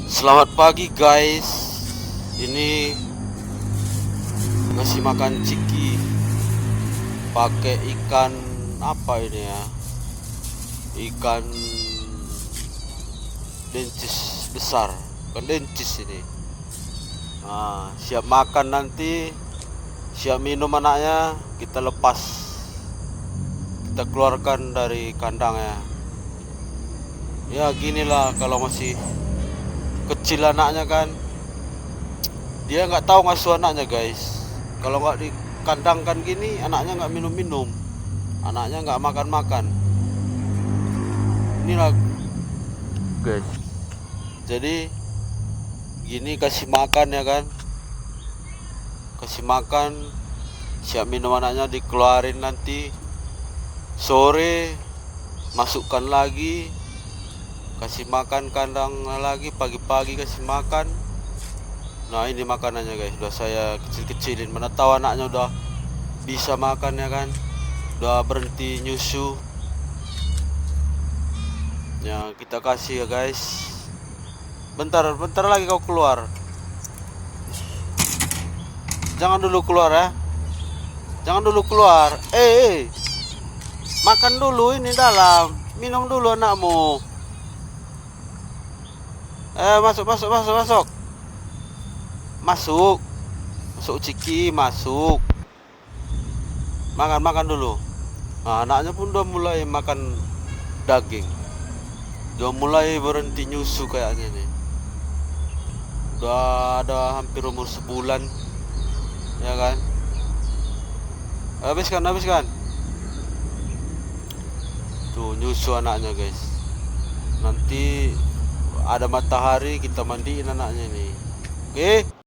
Selamat pagi guys. Ini ngasih makan ciki pakai ikan apa ini ya? Ikan dencis besar, ikan dencis ini. Nah, siap makan nanti, siap minum anaknya, kita lepas, kita keluarkan dari kandangnya. Ya ginilah kalau masih kecil anaknya kan, dia nggak tahu ngasuh anaknya guys. Kalau nggak di kandang kan gini, anaknya nggak minum-minum, anaknya nggak makan-makan. Inilah guys, jadi gini kasih makan ya kan, kasih makan, siap minum anaknya, dikeluarin nanti sore, masukkan lagi, kasih makan kandang lagi, pagi-pagi kasih makan. Nah ini makanannya guys, udah saya kecil-kecilin, mana tahu anaknya udah bisa makan ya kan, udah berhenti nyusu. Ya kita kasih ya guys. Bentar lagi kau keluar, jangan dulu keluar ya, jangan dulu keluar. Makan dulu ini dalam, minum dulu anakmu. Masuk ciki, masuk, makan dulu. Nah, anaknya pun udah mulai makan daging, udah mulai berhenti nyusu kayaknya nih, udah ada hampir umur sebulan ya kan. Habiskan tuh nyusu anaknya guys. Nanti ada matahari kita mandiin anaknya nih, oke?